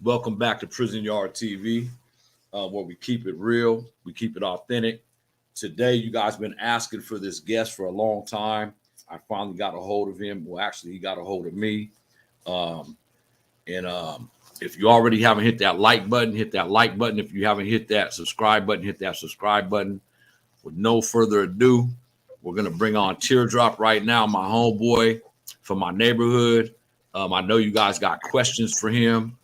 Welcome back to Prison Yard TV, where we keep it real, we keep it authentic. Today, you guys been asking for this guest for a long time. I finally got a hold of him. Well, actually, he got a hold of me. And if you already haven't hit that like button, hit that like button. If you haven't hit that subscribe button, hit that subscribe button. With no further ado, we're going to bring on Teardrop right now, my homeboy from my neighborhood. I know you guys got questions for him.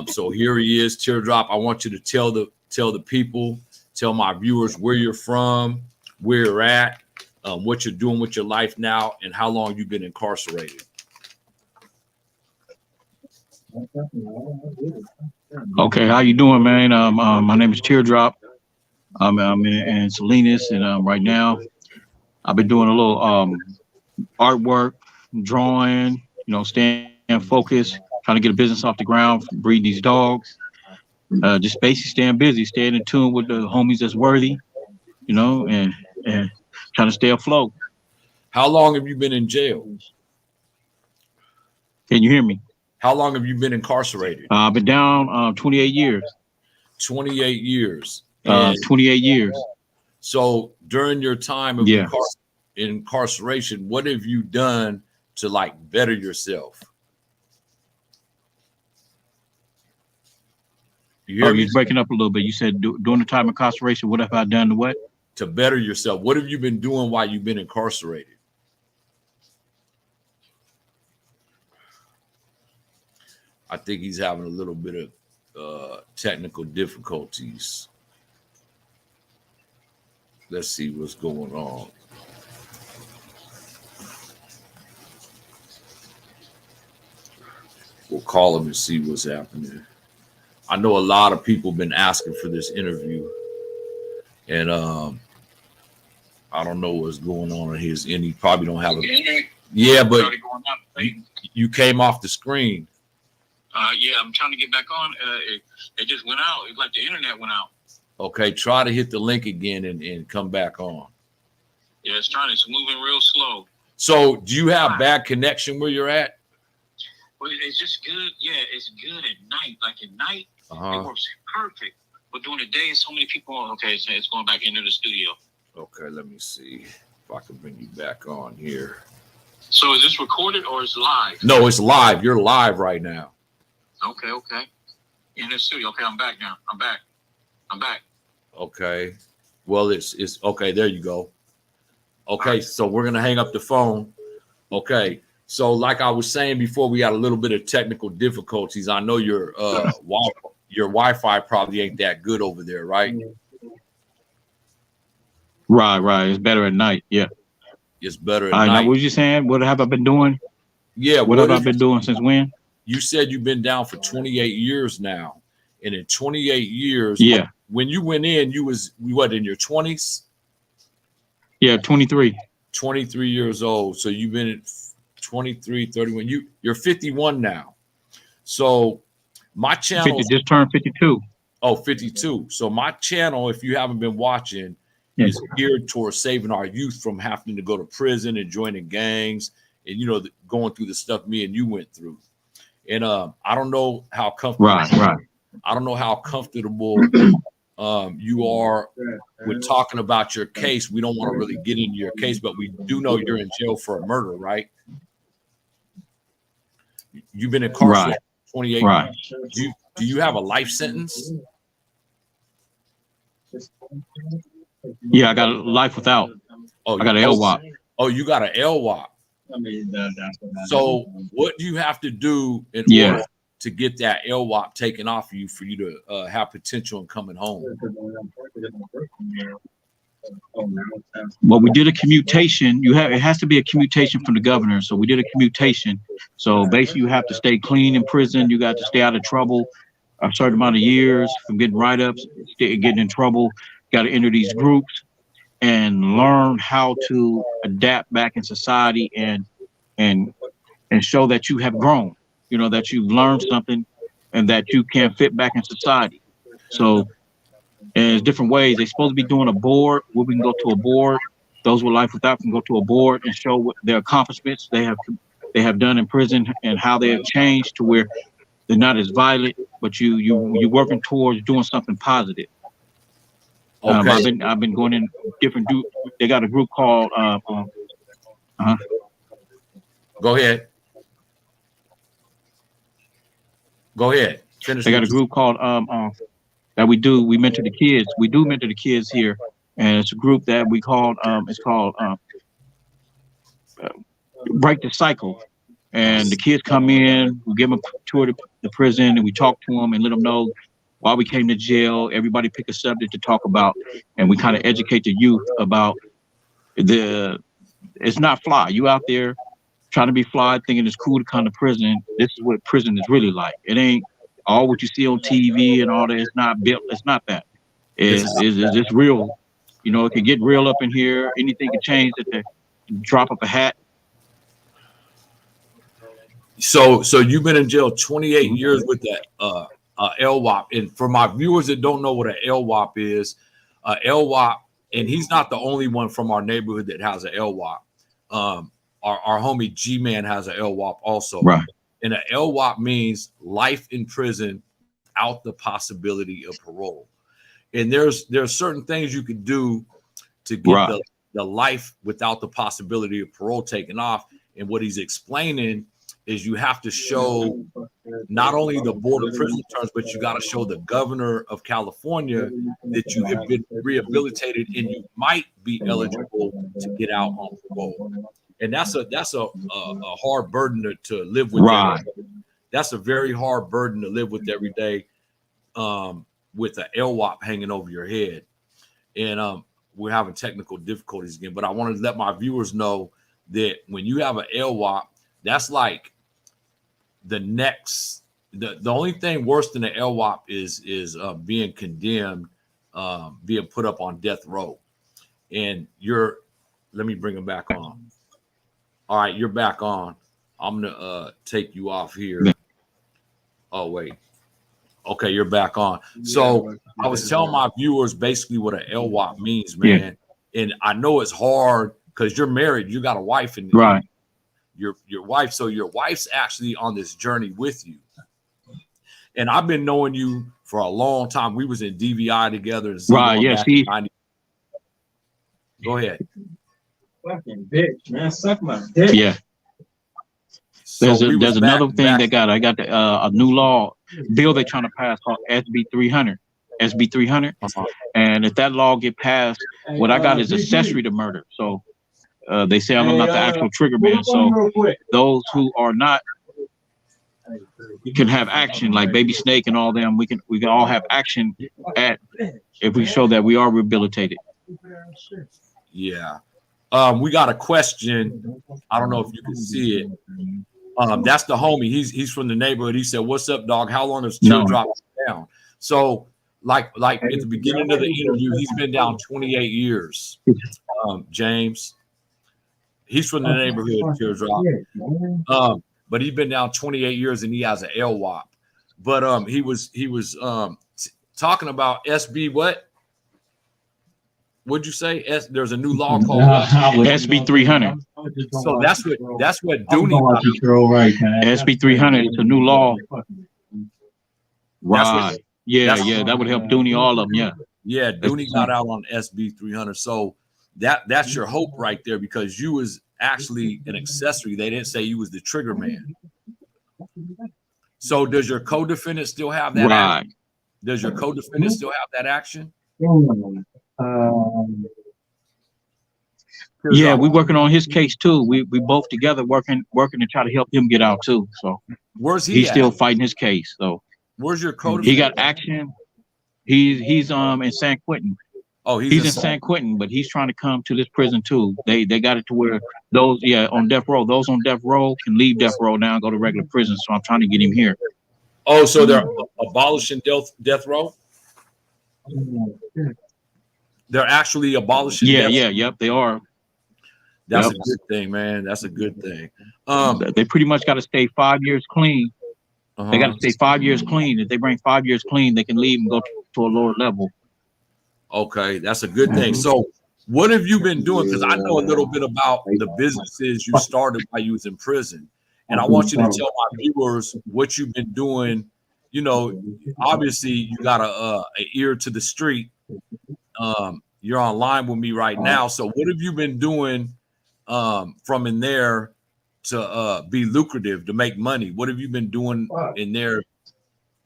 So here he is, Teardrop. I want you to tell the people, tell my viewers where you're from, where you're at, what you're doing with your life now, and how long you've been incarcerated. Okay, how you doing, man? My name is Teardrop. I'm in Salinas, and right now I've been doing a little artwork, drawing, staying focused, trying to get a business off the ground, breed these dogs. Just basically staying busy, staying in tune with the homies that's worthy, and trying to stay afloat. How long have you been in jail? Can you hear me? How long have you been incarcerated? I've been down 28 years. 28 years. 28 years. So during your time of incarceration, what have you done to better yourself? You're breaking up a little bit. You said during the time of incarceration, what have I done to what? To better yourself. What have you been doing while you've been incarcerated? I think he's having a little bit of technical difficulties. Let's see what's going on. We'll call him and see what's happening. I know a lot of people been asking for this interview, and I don't know what's going on his end. He probably don't have a. Yeah, but you came off the screen. Yeah, I'm trying to get back on. It just went out. It's like the internet went out. Okay, try to hit the link again and come back on. Yeah, it's moving real slow. So, do you have bad connection where you're at? Well, it's just good. Yeah, it's good at night. Like at night, it works perfect. But during the day, so many people. Okay, so it's going back into the studio. Okay, let me see if I can bring you back on here. So, is this recorded or is it live? No, it's live. You're live right now. Okay. In the studio. Okay, I'm back now. I'm back. Okay. Well, it's okay. There you go. Okay, so we're gonna hang up the phone. Okay. So, like I was saying before, we had a little bit of technical difficulties. I know your Wi-Fi probably ain't that good over there, right? Right. It's better at night. Yeah. It's better at night. Now, what was you saying? What have I been doing? Yeah. What have I been doing since when? You said you've been down for 28 years now, and in 28 years, yeah. When you went in, you what, in your 20s? Yeah, 23. 23 years old. So you've been at 23, 31. You're 51 now. So my channel 50, just turned 52. Oh, 52. So my channel, if you haven't been watching, is geared towards saving our youth from having to go to prison and joining gangs and going through the stuff me and you went through. And I don't know how comfortable. Right. I don't know how comfortable you are with talking about your case. We don't want to really get into your case, but we do know you're in jail for a murder, right? You've been incarcerated for 28 years. Do you have a life sentence? Yeah, I got a life without. I got an LWOP. Oh, you got an LWOP. So what do you have to do in order to get that LWOP taken off of you for you to have potential in coming home? Well, we did a commutation. It has to be a commutation from the governor. So we did a commutation. So basically, you have to stay clean in prison. You got to stay out of trouble a certain amount of years from getting write-ups, getting in trouble. Got to enter these groups and learn how to adapt back in society and show that you have grown. That you've learned something and that you can fit back in society. So there's different ways. They're supposed to be doing a board where we can go to a board. Those with life without can go to a board and show what their accomplishments they have done in prison and how they have changed to where they're not as violent, but you're working towards doing something positive. Okay. I've been going in different they got a group called Go ahead. Go ahead. Finish. They got a group called that we mentor the kids. We do mentor the kids here, and it's a group that we called it's called Break the Cycle. And the kids come in, we give them a tour of the prison, and we talk to them and let them know why we came to jail. Everybody pick a subject to talk about, and we kind of educate the youth about it's not fly. You out there trying to be fly, thinking it's cool to come to prison. This is what prison is really like. It ain't all what you see on TV and all that. It's not built. It's not that. It's real. You know, it can get real up in here. Anything can change at the drop of a hat. So you've been in jail 28 years with that LWOP. And for my viewers that don't know what an LWOP is, LWOP, and he's not the only one from our neighborhood that has an LWOP. Our homie G-Man has an LWOP also. Right. And an LWOP means life in prison without the possibility of parole. And there's certain things you can do to get the life without the possibility of parole taken off. And what he's explaining is you have to show not only the Board of Prison Terms, but you got to show the governor of California that you have been rehabilitated and you might be eligible to get out on parole. And that's a hard burden to live with. Right. That's a very hard burden to live with every day, with an LWOP hanging over your head. And we're having technical difficulties again, but I wanted to let my viewers know that when you have an LWOP, that's like the next. The only thing worse than an LWOP is being condemned, being put up on death row. And let me bring them back on. All right, you're back on. I'm gonna take you off here. Oh wait. Okay, you're back on. So I was telling my viewers basically what an LWOP means, man. Yeah. And I know it's hard because you're married, you got a wife, and right. Your wife. So your wife's actually on this journey with you. And I've been knowing you for a long time. We was in DVI together. Right. Yeah. See. Go ahead. Fucking bitch, man. Suck my dick. Yeah. There's another thing I got a new law bill they're trying to pass called SB 300. SB 300. And if that law get passed, what I got is accessory to murder. So they say I'm not the actual trigger man. So those who are not can have action, like Baby Snake and all them. We can all have action if we show that we are rehabilitated. Yeah. We got a question. I don't know if you can see it. That's the homie. He's from the neighborhood. He said, "What's up, dog? How long has Teardrop down?" So, like at the beginning of the interview, he's been down 28 years. James, he's from the neighborhood, Teardrop. But he's been down 28 years and he has an LWOP. But he was talking about SB what? What'd you say? There's a new law called SB 300. So that's what Dooney. SB 300 is a new law. Right. Yeah. That would help Dooney, all of them. Yeah. Yeah. Dooney got out on SB 300. So that's your hope right there, because you was actually an accessory. They didn't say you was the trigger man. So does your co-defendant still have that? Right. Action? Does your co-defendant still have that action? Yeah, we're working on his case too. We both together working to try to help him get out too. So where's he? He's still fighting his case. So where's your co-defendant? He got action. He's in San Quentin. Oh, he's in San Quentin, but he's trying to come to this prison too. They got it to where those on death row. Those on death row can leave death row now and go to regular prison. So I'm trying to get him here. Oh, so they're abolishing death row? They're actually abolishing. Yep, they are. That's a good thing, man. That's a good thing. They pretty much got to stay 5 years clean. They got to stay 5 years clean. If they bring 5 years clean, they can leave and go to a lower level. Okay, that's a good thing. So what have you been doing? Because I know a little bit about the businesses you started while you was in prison. And I want you to tell my viewers what you've been doing. You know, obviously you got a ear to the street. You're online with me right now. So what have you been doing from in there to be lucrative, to make money? What have you been doing in there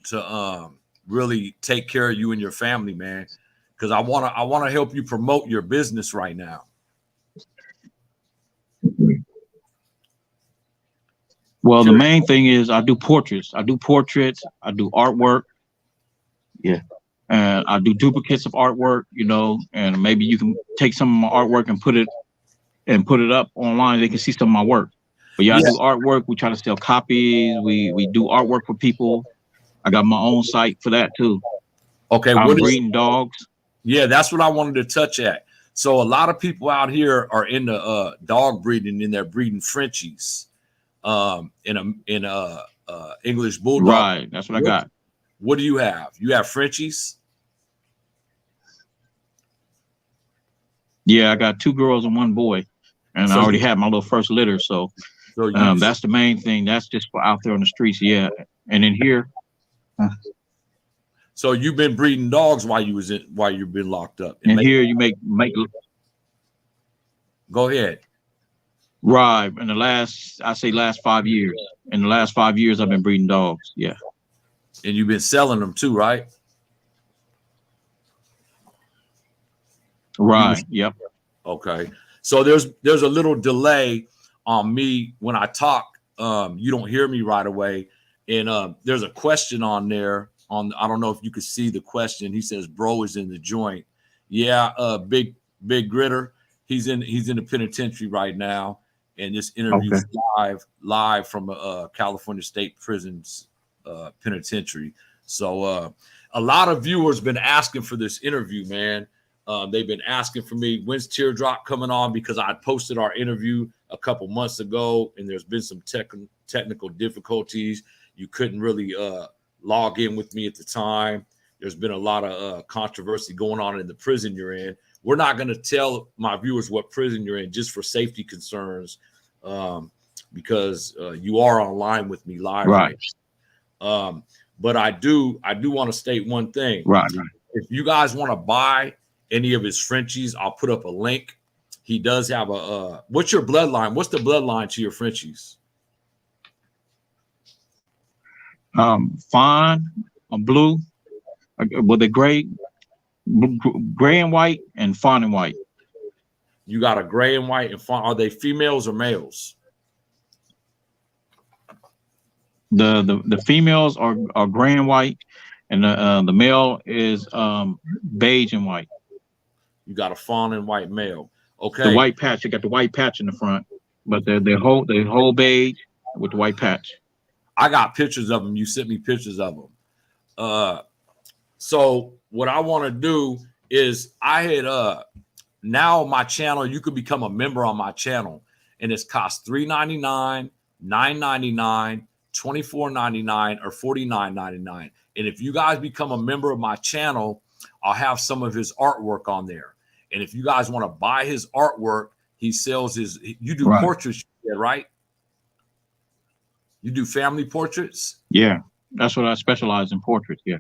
to really take care of you and your family, man? Because I want to help you promote your business right now. Well, the main thing is I do portraits. I do artwork. Yeah. And I do duplicates of artwork, you know, and maybe you can take some of my artwork and put it up online. They can see some of my work. But yeah, I do artwork. We try to sell copies. We do artwork for people. I got my own site for that too. Okay. I'm breeding dogs. Yeah, that's what I wanted to touch at. So a lot of people out here are into dog breeding, and they're breeding Frenchies. In English bulldog. Right, that's what I got. What do you have? You have Frenchies? Yeah, I got 2 girls and 1 boy, and I already had my little first litter. So that's the main thing. That's just for out there on the streets. Yeah, and in here. So you've been breeding dogs while you've been locked up. And here you make. Go ahead. Right. In the last 5 years. In the last 5 years, I've been breeding dogs. Yeah. And you've been selling them too, right? Right. Yep. Okay. So there's a little delay on me when I talk. You don't hear me right away. And there's a question on there. I don't know if you could see the question. He says, "Bro is in the joint." Yeah. Big Gritter. He's in the penitentiary right now. And this interview is live from California State Prisons penitentiary. So a lot of viewers been asking for this interview, man. They've been asking for me, when's Teardrop coming on? Because I posted our interview a couple months ago, and there's been some technical difficulties. You couldn't really log in with me at the time. There's been a lot of controversy going on in the prison you're in. We're not going to tell my viewers what prison you're in just for safety concerns, because you are online with me live. Right. But I do want to state one thing. Right. If you guys want to buy any of his Frenchies, I'll put up a link. He does have what's your bloodline? What's the bloodline to your Frenchies? Fawn, blue, with a gray and white, and fawn and white. You got a gray and white and fawn. Are they females or males? The females are gray and white, and the male is beige and white. You got a fawn and white male. Okay. The white patch. You got the white patch in the front, but the whole beige with the white patch. I got pictures of them. You sent me pictures of them. So what I want to do is I had now my channel, you could become a member on my channel, and it's cost $3.99, $9.99, $24.99, or $49.99. And if you guys become a member of my channel, I'll have some of his artwork on there. And if you guys want to buy his artwork, he sells you do portraits, right? You do family portraits? Yeah, that's what I specialize in, portraits. Yeah.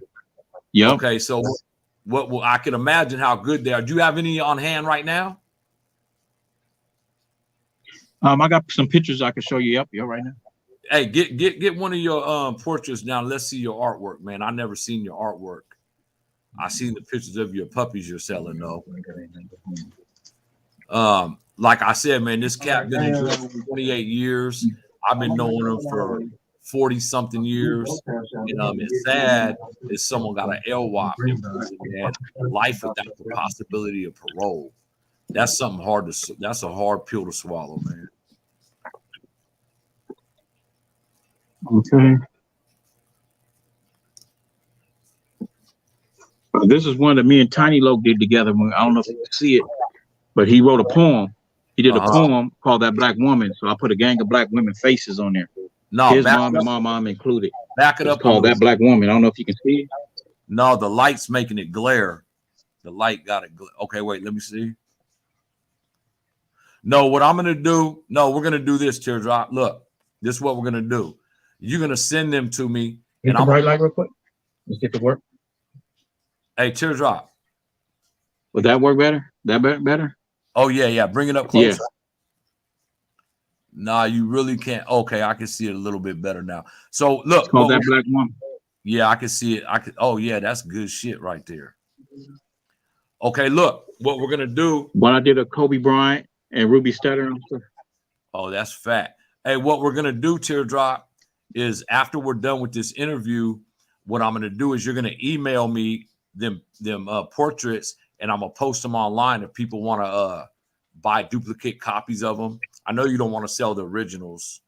Yep. Okay, so what I can imagine how good they are. Do you have any on hand right now? I got some pictures I can show you. Yep, right now. Hey, get one of your portraits now. Let's see your artwork, man. I never seen your artwork. I seen the pictures of your puppies you're selling, though. Like I said, man, this cat been in jail for 28 years. I've been knowing him for 40 something years. And it's sad that someone got an LWOP and had life without the possibility of parole. That's something that's a hard pill to swallow, man. Okay. This is one that me and Tiny Loke did together. I don't know if you can see it, but he wrote a poem. He did a poem called "That Black Woman." So I put a gang of black women faces on there. No, his mom and my mom included. Back it up. Called "That Black Woman." I don't know if you can see it. No, the light's making it glare. The light got it. Okay, wait. Let me see. No, what I'm gonna do? No, we're gonna do this. Teardrop. Look, This is what we're gonna do. You're gonna send them to me, and I'm bright light real quick. Let's get to work. Hey, Teardrop. Would that work better? That better? Oh yeah. Bring it up closer. Yeah. Nah, you really can't. Okay, I can see it a little bit better now. So look, that black one. Yeah, I can see it. Oh yeah, that's good shit right there. Okay, look, what we're gonna do. When I did a Kobe Bryant and Ruby Stutter. Oh, that's fat. Hey, what we're gonna do, Teardrop, is after we're done with this interview, what I'm gonna do is you're gonna email me them portraits, and I'm gonna post them online if people want to buy duplicate copies of them. I know you don't want to sell the originals,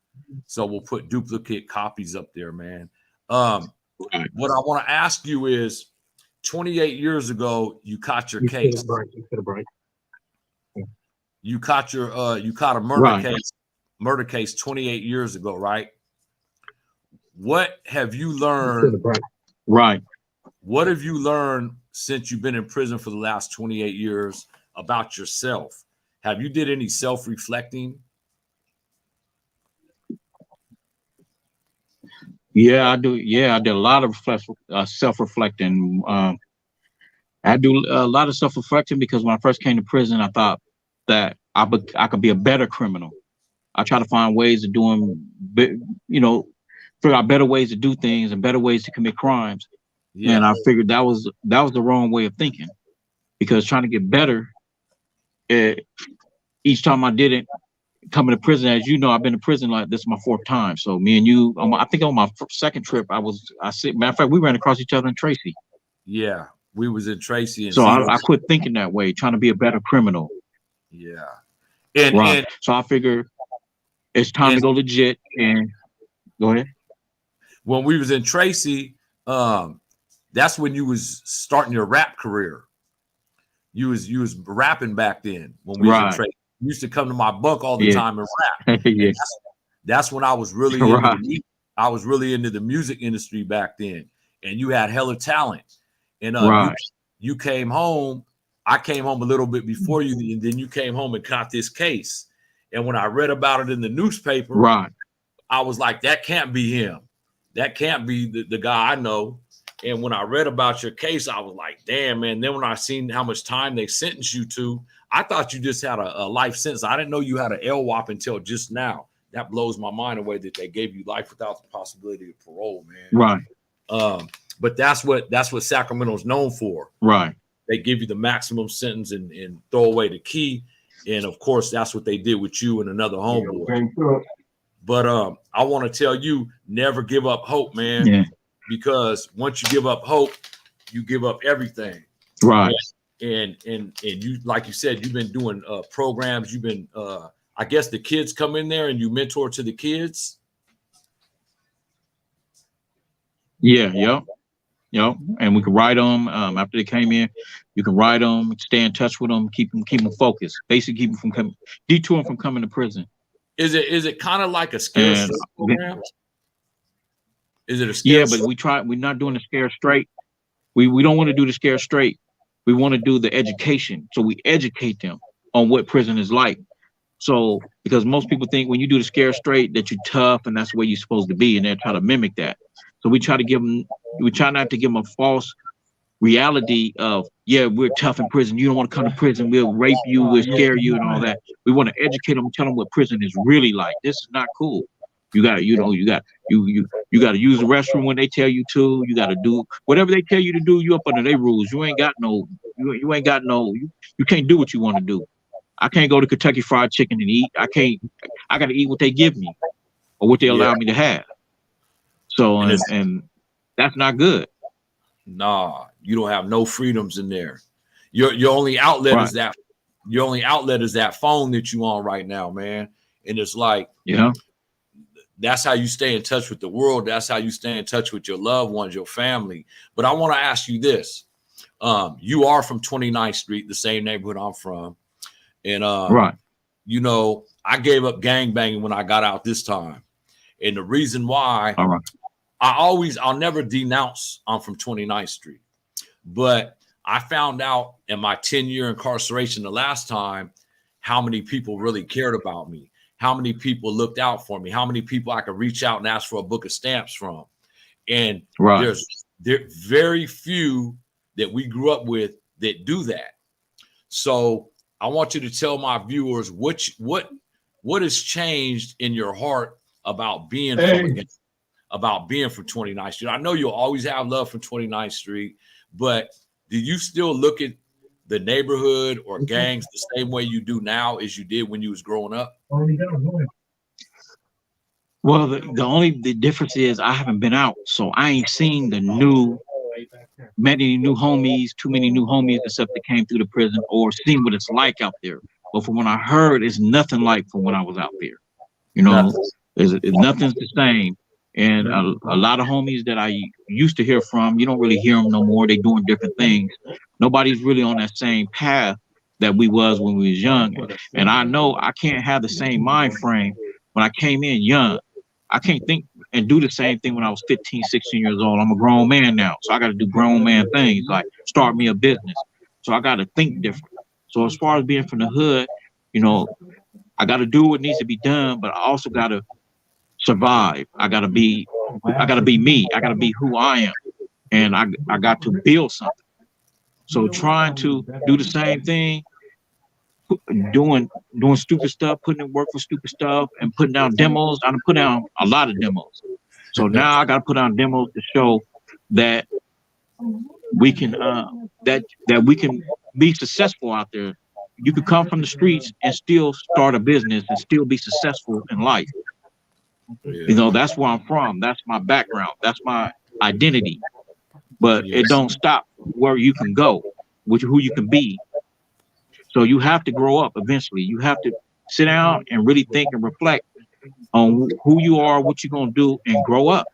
so we'll put duplicate copies up there, man. What I want to ask you is, 28 years ago, you caught your case. You caught a murder case 28 years ago, right? What have you learned? Right. What have you learned since you've been in prison for the last 28 years about yourself? Have you did any self-reflecting? Yeah, I do. Yeah, I did a lot of self-reflecting. I do a lot of self-reflecting because when I first came to prison, I thought that I could be a better criminal. I try to find ways of doing, figure out better ways to do things and better ways to commit crimes. Yeah. And I figured that was the wrong way of thinking, because trying to get better, each time I did it, coming to prison, as you know, I've been to prison like this is my 4th time. So me and you, I think on my 2nd trip, matter of fact, we ran across each other in Tracy. Yeah, we was in Tracy. And so I quit thinking that way, trying to be a better criminal. Yeah. And so I figure it's time to go legit and go ahead. When we was in Tracy, that's when you was starting your rap career. You was rapping back then when we was in Tracy. You used to come to my bunk all the time and rap. Yeah. And that's when I was really into the music industry back then. And you had hella talent. And you came home. I came home a little bit before you, and then you came home and caught this case. And when I read about it in the newspaper, I was like, that can't be him. That can't be the guy I know. And when I read about your case, I was like, damn, man. Then when I seen how much time they sentenced you to, I thought you just had a life sentence. I didn't know you had an LWOP until just now. That blows my mind away that they gave you life without the possibility of parole, man. But that's what Sacramento's known for. They give you the maximum sentence and throw away the key. And of course, that's what they did with you and another homeboy. But I want to tell you, never give up hope, man. Yeah. Because once you give up hope, you give up everything. And you, like you said, you've been doing programs. You've been, I guess the kids come in there and you mentor to the kids. Yeah. And we can write them after they came in. You can write them, stay in touch with them, keep them focused. Basically, keep them from detour them from coming to prison. Is it kind of like a scare straight program? Is it a scare? Yeah, but we're not doing the scare straight. We don't want to do the scare straight. We want to do the education. So we educate them on what prison is like. So because most people think when you do the scare straight that you're tough and that's where you're supposed to be, and they're trying to mimic that. So we try not to give them a false reality of, yeah, we're tough in prison. You don't want to come to prison. We'll rape you. We'll scare you and all that. We want to educate them and tell them what prison is really like. This is not cool. You got to use the restroom when they tell you to. You got to do whatever they tell you to do. You up under their rules. You can't do what you want to do. I can't go to Kentucky Fried Chicken and eat. I got to eat what they give me or what they allow me to have. So, and that's not good. Nah, you don't have no freedoms in there. Your only outlet is that. Your only outlet is that phone that you on right now, man. And it's like, that's how you stay in touch with the world. That's how you stay in touch with your loved ones, your family. But I want to ask you this. You are from 29th Street, the same neighborhood I'm from. And, you know, I gave up gangbanging when I got out this time. And the reason why, I'll never denounce I'm from 29th Street. But I found out in my 10-year incarceration the last time how many people really cared about me, how many people looked out for me, how many people I could reach out and ask for a book of stamps from. And there very few that we grew up with that do that. So I want you to tell my viewers what has changed in your heart about being from 29th Street. I know you'll always have love for 29th Street, but do you still look at the neighborhood or gangs the same way you do now as you did when you was growing up? Well, the difference is I haven't been out, so I ain't seen many new homies, too many new homies, except that came through the prison, or seen what it's like out there. But from what I heard, it's nothing like from when I was out there. You know, nothing's the same. And a lot of homies that I used to hear from, you don't really hear them no more. They doing different things. Nobody's really on that same path that we was when we was young. And I know I can't have the same mind frame when I came in young. I can't think and do the same thing when I was 15, 16 years old. I'm a grown man now. So I got to do grown man things like start me a business. So I got to think different. So as far as being from the hood, you know, I got to do what needs to be done, but I also got to survive. I gotta be me. I gotta be who I am, and I got to build something. So trying to do the same thing, doing stupid stuff, putting in work for stupid stuff, and putting down demos. I done put down a lot of demos. So now I gotta put down demos to show that we can that we can be successful out there. You could come from the streets and still start a business and still be successful in life. You know, that's where I'm from. That's my background. That's my identity. But it don't stop where you can go, who you can be. So you have to grow up eventually. You have to sit down and really think and reflect on who you are, what you're gonna do, and grow up.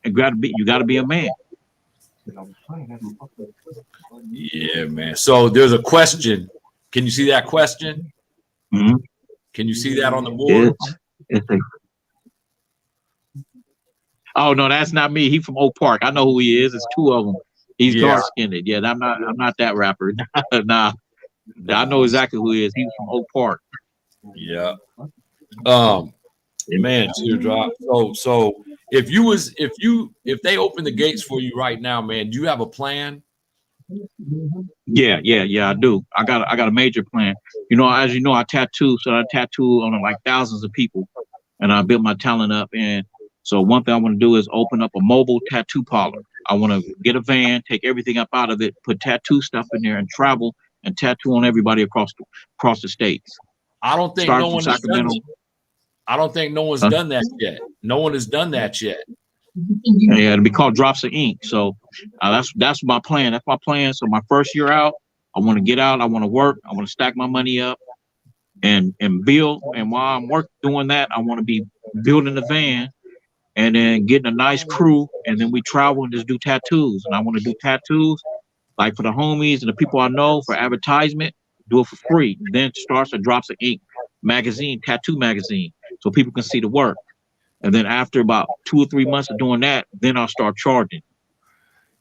And you gotta be a man. Yeah, man. So there's a question. Can you see that question? Mm-hmm. Can you see that on the board? Oh no, that's not me. He's from Oak Park. I know who he is. It's two of them. He's dark skinned. Yeah, I'm not that rapper. Nah, I know exactly who he is. He's from Oak Park. Yeah. Man, Teardrop. So if they open the gates for you right now, man, do you have a plan? Yeah, I do. I got a major plan. You know, as you know, I tattoo, so I tattoo on like thousands of people, and I built my talent up. And so one thing I want to do is open up a mobile tattoo parlor. I want to get a van, take everything up out of it, put tattoo stuff in there, and travel and tattoo on everybody across the states. I don't think no one has done that. I don't think no one's done that yet. No one has done that yet. Yeah, it'll be called Drops of Ink. So that's my plan. That's my plan. So my first year out, I want to get out. I want to work. I want to stack my money up and build. And while I'm doing that, I want to be building the van and then getting a nice crew. And then we travel and just do tattoos. And I want to do tattoos like for the homies and the people I know for advertisement, do it for free. Then starts a Drops of Ink magazine, tattoo magazine, so people can see the work. And then after about 2 or 3 months of doing that, then I'll start charging.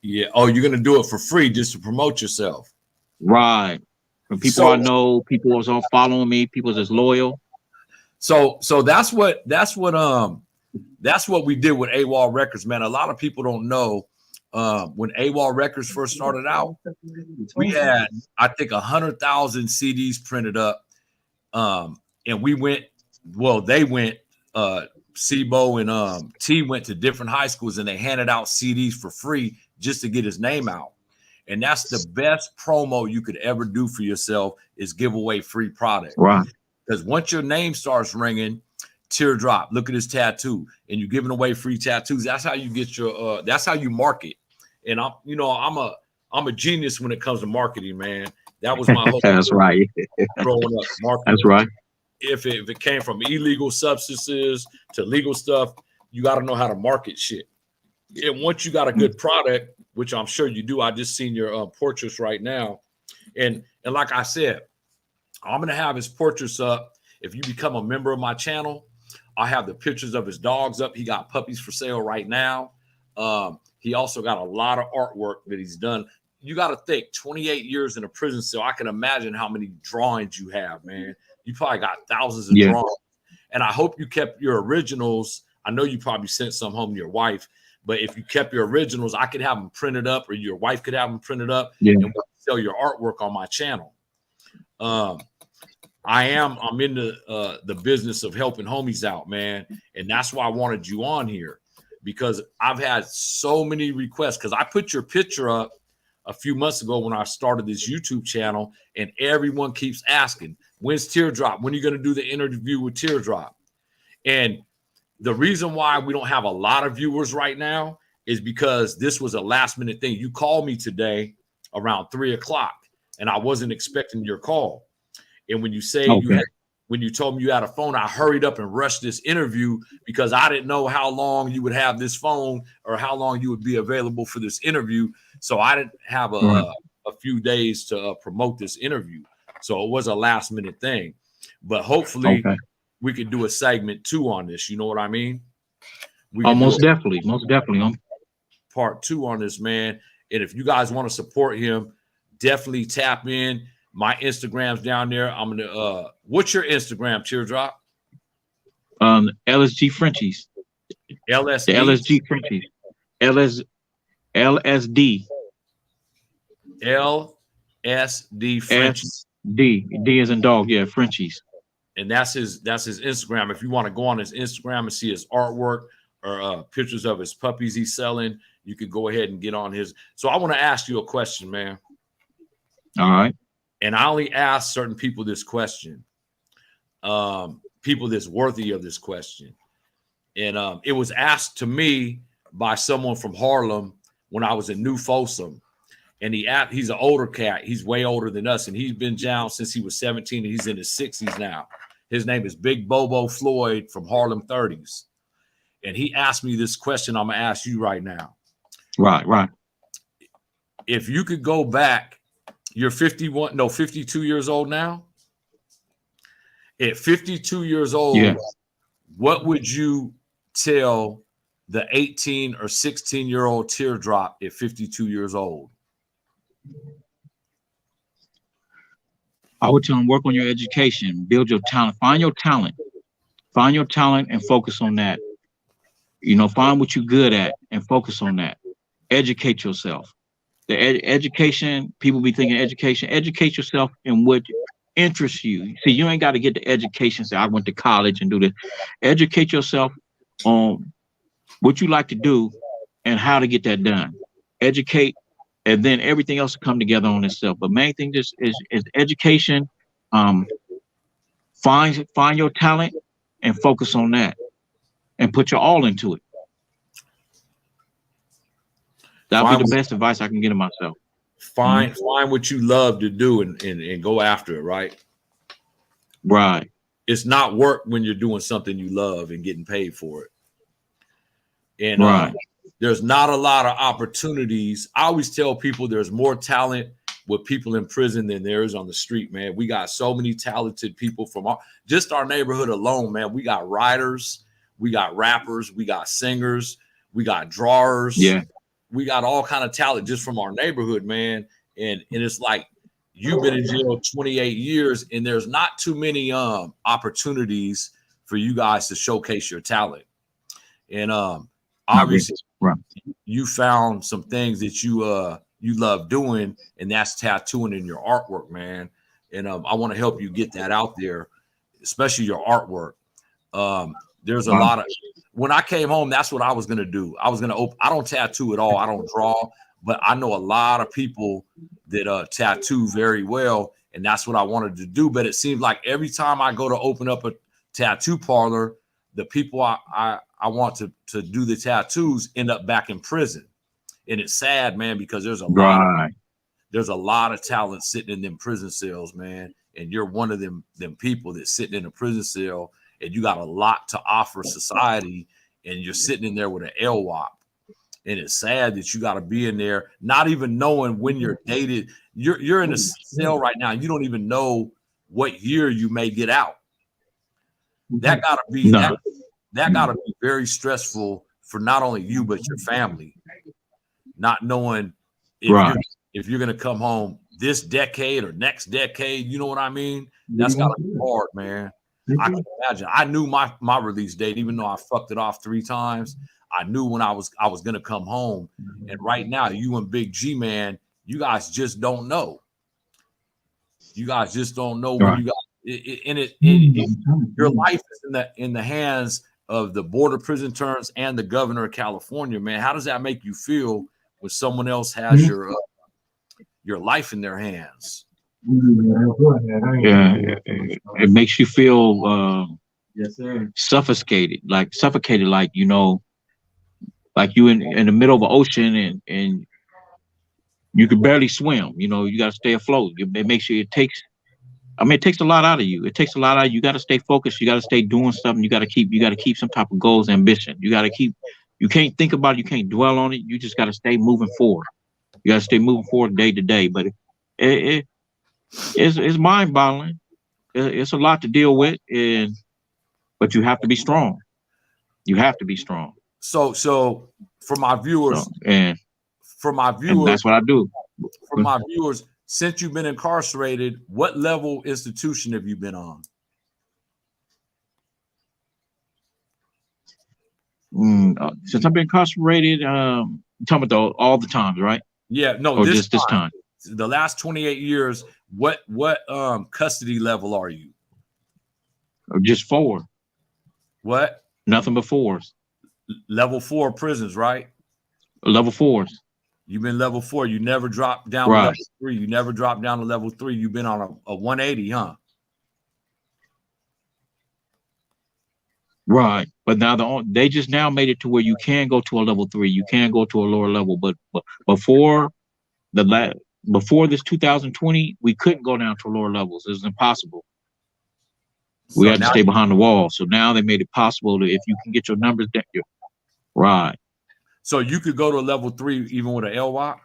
Yeah. Oh, you're going to do it for free just to promote yourself. Right. From people I know, people who's all following me, people that's loyal. So that's what we did with AWOL Records, man. A lot of people don't know when AWOL Records first started out, we had, I think, 100,000 CDs printed up. And we went, they went, Sibo and T went to different high schools and they handed out CDs for free just to get his name out. And that's the best promo you could ever do for yourself, is give away free product. Right. Because once your name starts ringing, Teardrop, look at his tattoo, and you're giving away free tattoos. That's how you get your that's how you market. And I'm a genius when it comes to marketing, man. That was my whole that's right. Growing up, marketing. That's right. If it came from illegal substances to legal stuff, you got to know how to market shit. And once you got a good product, which I'm sure you do, I just seen your portraits right now. And like I said, I'm going to have his portraits up. If you become a member of my channel, I have the pictures of his dogs up. He got puppies for sale right now. He also got a lot of artwork that he's done. You got to think, 28 years in a prison cell. I can imagine how many drawings you have, man. You probably got thousands of drawings. And I hope you kept your originals. I know you probably sent some home to your wife, but if you kept your originals, I could have them printed up, or your wife could have them printed up, Yeah. and we'll sell your artwork on my channel. I'm in the business of helping homies out, man. And that's why I wanted you on here, because I've had so many requests, because I put your picture up a few months ago when I started this YouTube channel, and everyone keeps asking, when's Teardrop? When are you going to do the interview with Teardrop? And the reason why we don't have a lot of viewers right now is because this was a last minute thing. You called me today around 3 o'clock, and I wasn't expecting your call. And when you say when you told me you had a phone, I hurried up and rushed this interview because I didn't know how long you would have this phone or how long you would be available for this interview. So I didn't have a few days to promote this interview. So it was a last minute thing. But hopefully we could do a segment 2 on this. You know what I mean? Most definitely. Part 2 on this, man. And if you guys want to support him, definitely tap in. My Instagram's down there. I'm gonna what's your Instagram, Teardrop? LSG Frenchies. LSD? The LSG Frenchies. LSD. LSD Frenchies. D as in dog, yeah, Frenchies. And that's his Instagram. If you want to go on his Instagram and see his artwork or pictures of his puppies he's selling, you could go ahead and get on his. So I want to ask you a question, man. All right. And I only ask certain people this question, people that's worthy of this question. And it was asked to me by someone from Harlem when I was in New Folsom. And he's an older cat. He's way older than us. And he's been down since he was 17, and he's in his 60s now. His name is Big Bobo Floyd from Harlem 30s. And he asked me this question I'm going to ask you right now. Right. If you could go back, you're 52 years old now. At 52 years old, what would you tell the 18 or 16-year-old Teardrop at 52 years old? I would tell them, work on your education, build your talent, find your talent and focus on that. You know, find what you're good at and focus on that. Educate yourself. The education, people be thinking educate yourself in what interests you. See, you ain't got to get the education, say I went to college and do this. Educate yourself on what you like to do and how to get that done. Educate, and then everything else will come together on itself. But main thing just is education. Find your talent and focus on that and put your all into it. That'll be the best advice I can get to myself. Find what you love to do and go after it, right? Right. It's not work when you're doing something you love and getting paid for it. And there's not a lot of opportunities. I always tell people there's more talent with people in prison than there is on the street, man. We got so many talented people from just our neighborhood alone, man. We got writers, we got rappers, we got singers, we got drawers. Yeah. We got all kind of talent just from our neighborhood, man. And it's like you've been in jail 28 years, and there's not too many opportunities for you guys to showcase your talent. And obviously, you found some things that you love doing, and that's tattooing in your artwork, man. And I want to help you get that out there, especially your artwork. There's a lot of. When I came home, that's what I was going to do. I was going to open. I don't tattoo at all. I don't draw, but I know a lot of people that tattoo very well, and that's what I wanted to do. But it seems like every time I go to open up a tattoo parlor, the people I want to do the tattoos end up back in prison. And it's sad, man, because there's a lot of talent sitting in them prison cells, man. And you're one of them people that's sitting in a prison cell, and you got a lot to offer society, and you're sitting in there with an LWOP. And it's sad that you got to be in there, not even knowing when you're dated. You're in a cell right now, and you don't even know what year you may get out. That gotta be that gotta be very stressful for not only you but your family. Not knowing if you're gonna come home this decade or next decade, you know what I mean? That's gotta be hard, man. I can imagine. I knew my release date, even though I fucked it off 3 times. I knew when I was gonna come home. And right now, you and Big G, man, you guys just don't know. You guys just don't know when you got your life is in the hands of the Board of Prison Terms and the Governor of California, man. How does that make you feel when someone else has your life in their hands? Yeah, it makes you feel Yes, sir. suffocated, like you know, like you in the middle of an ocean and you can barely swim. You know, you got to stay afloat. It makes you. It takes a lot out of you. It takes a lot out of you. You got to stay focused. You got to stay doing something. You got to keep some type of goals, ambition. You got to keep. You can't think about it. You can't dwell on it. You just got to stay moving forward. You got to stay moving forward day to day. But it's mind-boggling. It's a lot to deal with, but you have to be strong. You have to be strong. So for my viewers, and that's what I do. For my viewers, since you've been incarcerated, what level institution have you been on? Since I've been incarcerated, you're talking about all the times, right? Yeah, no, or just this time. The last 28 years, what custody level are you? Just 4. What? Nothing but 4s. Level 4 prisons, right? Level 4s. You've been level 4. You never dropped down right. to level 3. You never dropped down to level 3. You've been on a 180, huh? Right. But now they just now made it to where you can go to a level 3. You can go to a lower level. But before this 2020, we couldn't go down to lower levels. It was impossible. We had to stay behind the wall. So now they made it possible to, if you can get your numbers down. Right. So you could go to a level 3 even with an LWOP?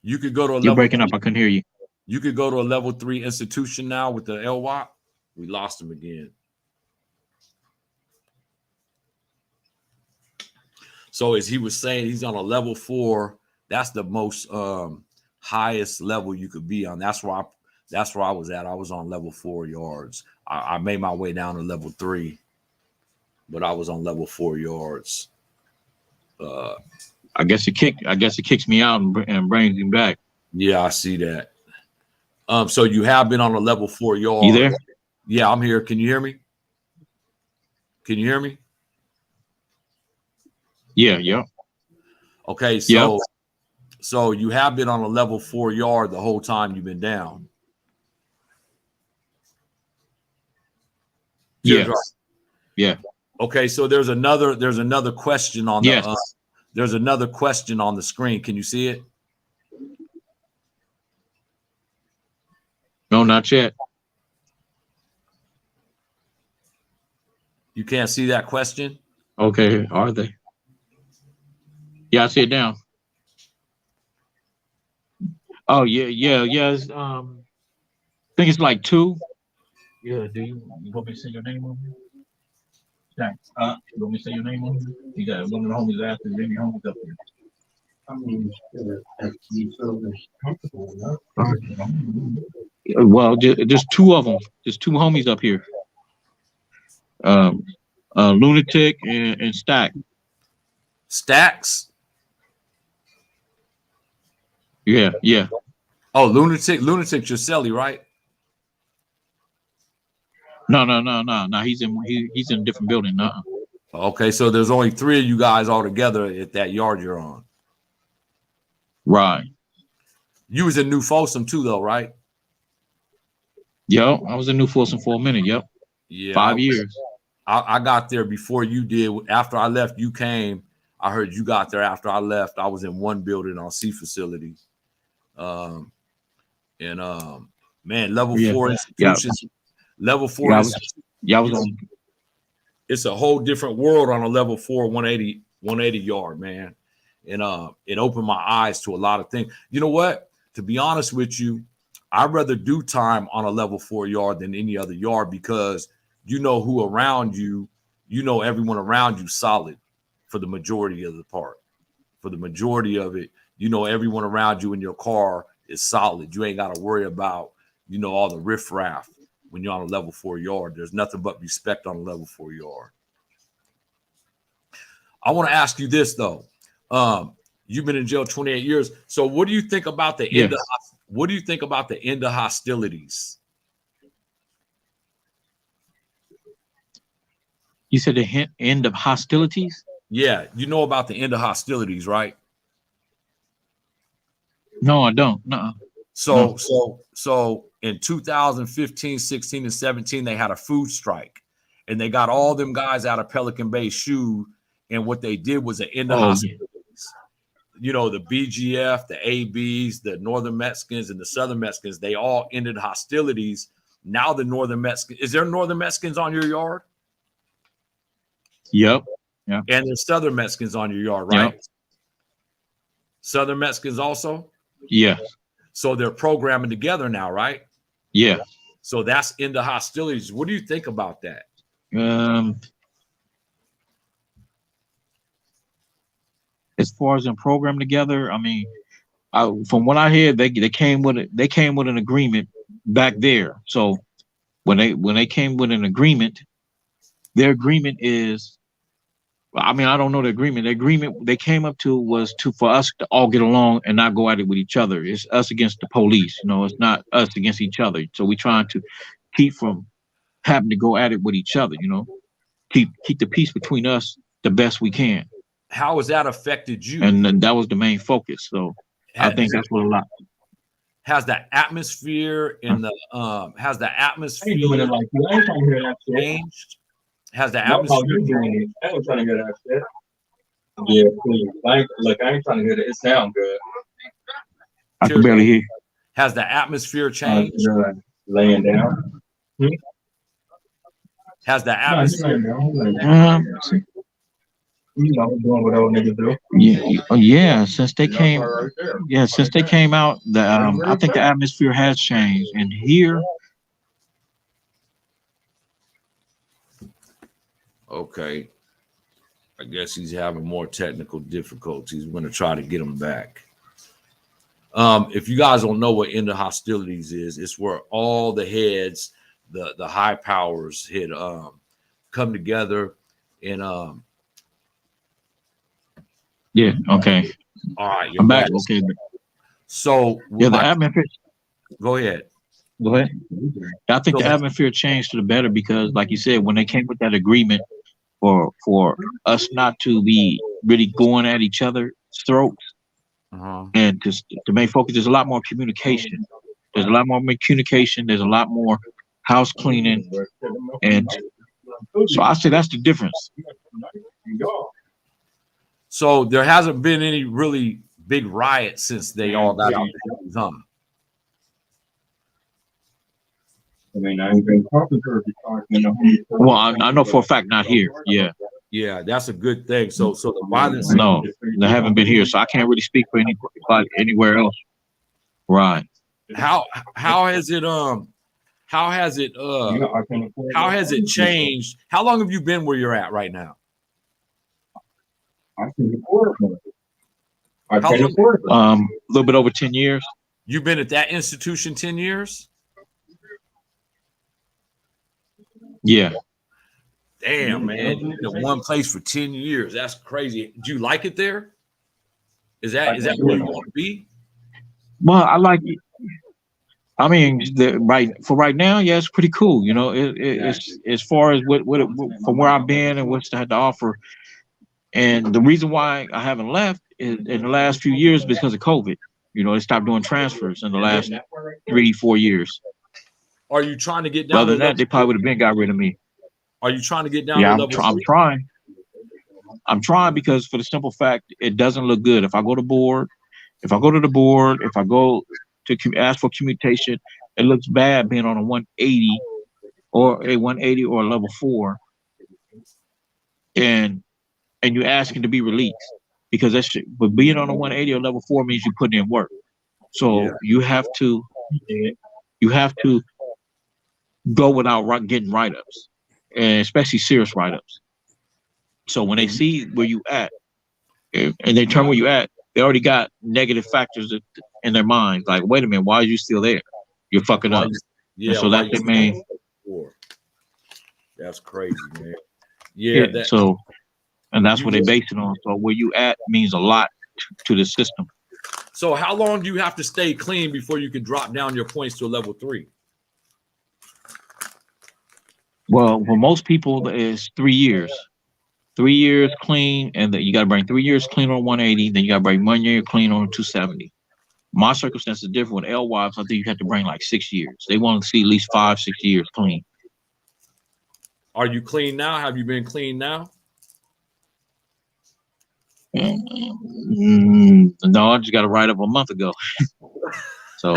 You could go to a level. You're breaking up. I couldn't hear you. You could go to a level 3 institution now with the LWOP. We lost him again. So as he was saying, he's on a level 4. That's the most highest level you could be on. That's where I was at. I was on level 4 yards. I made my way down to level 3, but I was on level 4 yards. I guess it kicks me out and brings him back. Yeah, I see that. So you have been on a level 4 yard. You there? Yeah, I'm here. Can you hear me? Can you hear me? Yeah. Okay, so you have been on a level 4 yard the whole time you've been down. Yes. Yeah. Okay, so there's another question on the there's another question on the screen. Can you see it? No, not yet. You can't see that question? Okay, are they? Yeah, I see it down. Oh yeah. I think it's like 2. Yeah. Do you want me to say your name on here? Thanks. You want me to say your name on here? You got one of the homies after any homies up here. I mean, well, just 2 of them. Just 2 homies up here. Lunatic and Stack. Stacks? Yeah. Oh, Lunatic's your celly, right? No. He's in a different building. No. Okay, so there's only 3 of you guys all together at that yard you're on. Right. You was in New Folsom too, though, right? Yep, I was in New Folsom for a minute. Yep. Yeah. 5 years. I got there before you did. After I left, you came. I heard you got there after I left. I was in one building on C facility. Man, level 4 institutions. Yeah. Level 4. I was on. It's a whole different world on a level 4 180 yard, man. And it opened my eyes to a lot of things. You know what? To be honest with you, I'd rather do time on a level 4 yard than any other yard, because you know who around you, everyone around you solid for the majority of the part. For the majority of it, everyone around you in your car is solid. You ain't got to worry about, you know, all the riffraff when you're on a level 4 yard. There's nothing but respect on a level 4 yard. I want to ask you this though. You've been in jail 28 years. So what do you think about the end of, what do you think about the end of hostilities? You said the end of hostilities? Yeah, you know about the end of hostilities, right? No, I don't. No. So in 2015, 16, and 17, they had a food strike, and they got all them guys out of Pelican Bay SHU, and what they did was an end of hostilities. You know, the BGF, the ABs, the Northern Mexicans, and the Southern Mexicans, they all ended hostilities. Now the Northern Mexicans, is there Northern Mexicans on your yard? Yep. Yeah. And there's Southern Mexicans on your yard, right? Yep. Southern Mexicans also? Yeah. So they're programming together now, right? Yeah. So that's into hostilities. What do you think about that? As far as in program together, I mean, from what I hear, they came with it. They came with an agreement back there. So when they came with an agreement, their agreement is, I mean, I don't know the agreement. The agreement they came up to was for us to all get along and not go at it with each other. It's us against the police. You know, it's not us against each other. So we're trying to keep from having to go at it with each other. You know, keep the peace between us the best we can. How has that affected you? And that was the main focus. So I think that's what a lot. Has the atmosphere in the changed? Has the atmosphere changed? I ain't trying to hear that shit. Yeah, please. I ain't trying to hear that. It sounds good. I can barely hear. Has the atmosphere changed? Laying down. Has the atmosphere? You know, doing what old niggas do. Yeah. Since they came, since they came out, I think the atmosphere has changed. And here, okay, I guess he's having more technical difficulties. We're going to try to get him back. If you guys don't know what end of hostilities is, it's where all the heads, the high powers had come together and yeah, okay. All right, I'm back. Okay. So yeah, the atmosphere. Go ahead. Go ahead. I think the atmosphere changed to the better because, like you said, when they came with that agreement for us not to be really going at each other's throats, and to main focus, there's a lot more communication. There's a lot more communication. There's a lot more house cleaning, and so I say that's the difference. So there hasn't been any really big riots since they all got on the huh? I mean, I ain't been carpenter. Well, I know for a fact not here. Yeah. Yeah, that's a good thing. So the violence. No, they haven't been here, so I can't really speak for anybody anywhere else. Right. How has it changed? How long have you been where you're at right now? I can report it. A little bit over 10 years. You've been at that institution 10 years? Yeah. Damn, man. You've been in one place for 10 years. That's crazy. Do you like it there? Is that where you want to be? Well, I like it. I mean, right now, yeah, it's pretty cool. You know, it's as far as what from where I've been and what's had to offer. And the reason why I haven't left in the last few years because of COVID. You know, they stopped doing transfers in the last 3-4 years. Are you trying to get down? Other than that, they probably would have been got rid of me. Are you trying to get down? Yeah, I'm trying. I'm trying because for the simple fact, it doesn't look good. If I go to the board, if I go to ask for commutation, it looks bad being on a 180 or a level 4. And you're asking to be released because but being on a 180 or level 4 means you put in work. So you have to go without getting write-ups, and especially serious write-ups. So when they see where you at and they turn where you at, they already got negative factors in their minds. Like, wait a minute, why are you still there? you're fucking up. Yeah. And so that's the main. That's crazy, man. Yeah. So, and that's what they base it on. So where you at means a lot to the system. So how long do you have to stay clean before you can drop down your points to a level 3? Well, for most people, it's 3 years. 3 years clean, and then you got to bring 3 years clean on 180. Then you got to bring 1 year clean on 270. My circumstance is different. With LWIPs, I think you have to bring like 6 years. They want to see at least 5, 6 years clean. Are you clean now? Have you been clean now? No, I just got to write up a month ago. So.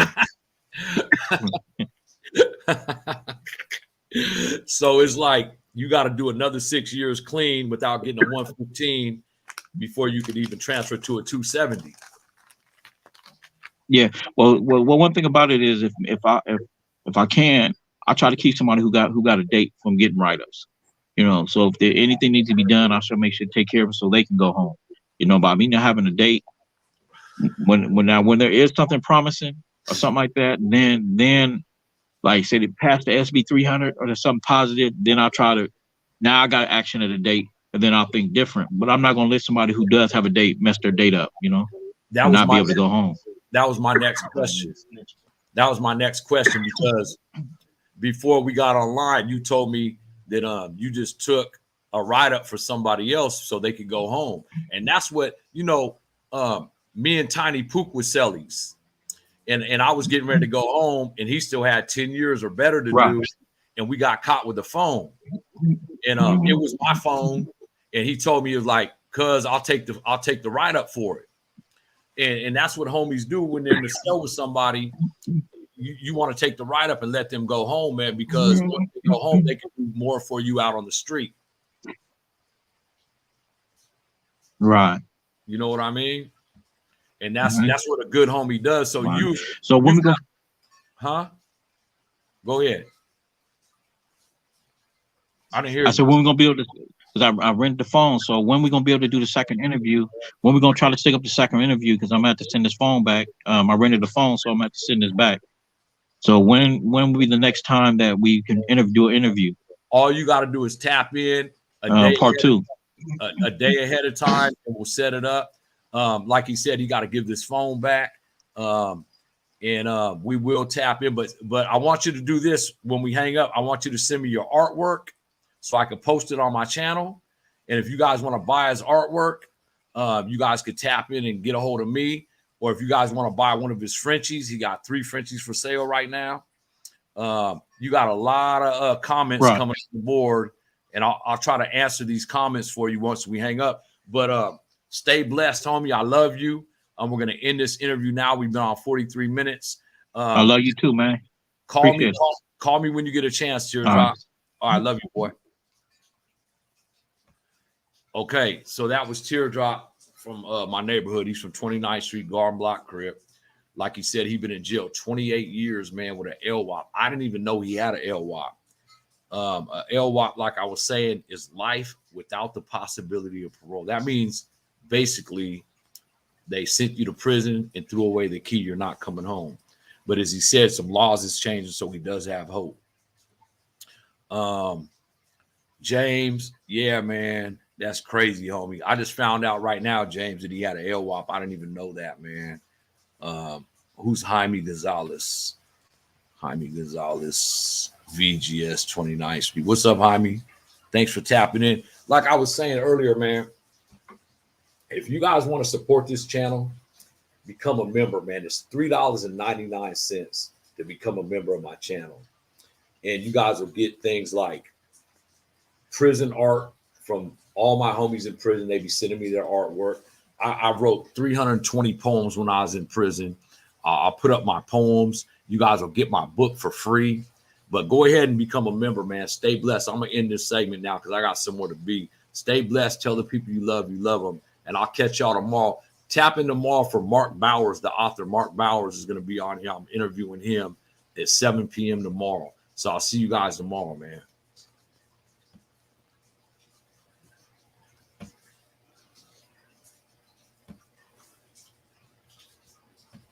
So it's like you got to do another 6 years clean without getting a 115 before you could even transfer to a 270. Yeah. Well, one thing about it is if I can, I try to keep somebody who got a date from getting write-ups. You know, so if anything needs to be done, I should make sure to take care of it so they can go home. You know, by me not having a date, when there is something promising or something like that, then like say they pass the SB 300 or there's something positive, then I'll try to. Now I got action at a date, and then I'll think different. But I'm not gonna let somebody who does have a date mess their date up. You know, that was not be able to go home. That was my next question. That was my next question because before we got online, you told me that you just took a write up for somebody else so they could go home, and that's what me and Tiny Pook was sellies, and I was getting ready to go home, and he still had 10 years or better to do, and we got caught with the phone, and it was my phone, and he told me, it was like, "Cuz I'll take the write up for it." And that's what homies do when they're in the cell with somebody. You want to take the write up and let them go home, man, because when they go home, they can do more for you out on the street. Right. You know what I mean? And that's what a good homie does. So when we go, go ahead. I didn't hear. I said when we're gonna be able to. Because I rented the phone, so when we're gonna be able to do the second interview? When we're gonna try to stick up the second interview? Because I'm gonna have to send this phone back. I rented the phone, so I'm gonna have to send this back. So when will be the next time that we can do an interview? All you got to do is tap in part 2, a day ahead of time, and we'll set it up. Like he said, he got to give this phone back, and we will tap in. But I want you to do this when we hang up. I want you to send me your artwork, so I can post it on my channel. And if you guys want to buy his artwork, you guys could tap in and get a hold of me. Or if you guys want to buy one of his Frenchies, he got 3 Frenchies for sale right now. You got a lot of comments coming on the board, and I'll try to answer these comments for you once we hang up. But stay blessed, homie. I love you. We're going to end this interview now. We've been on 43 minutes. I love you too, man. Call me when you get a chance, Teardrop. All right, love you, boy. Okay, so that was Teardrop from my neighborhood. He's from 29th Street, Garden Block Crib. Like he said, he's been in jail 28 years, man, with an LWIP. I didn't even know he had an LWIP. A LWIP, like I was saying, is life without the possibility of parole. That means basically they sent you to prison and threw away the key. You're not coming home. But as he said, some laws is changing, so he does have hope. James, yeah, man. That's crazy, homie. I just found out right now, James, that he had an LWIP. I didn't even know that, man. Who's Jaime Gonzalez? Jaime Gonzalez, VGS 29th Street. What's up, Jaime? Thanks for tapping in. Like I was saying earlier, man, if you guys want to support this channel, become a member, man. It's $3.99 to become a member of my channel. And you guys will get things like prison art from all my homies in prison. They be sending me their artwork. I wrote 320 poems when I was in prison. I'll put up my poems. You guys will get my book for free. But go ahead and become a member, man. Stay blessed. I'm going to end this segment now because I got somewhere to be. Stay blessed. Tell the people you love them. And I'll catch y'all tomorrow. Tap in tomorrow for Mark Bowers, the author. Mark Bowers is going to be on here. I'm interviewing him at 7 p.m. tomorrow. So I'll see you guys tomorrow, man.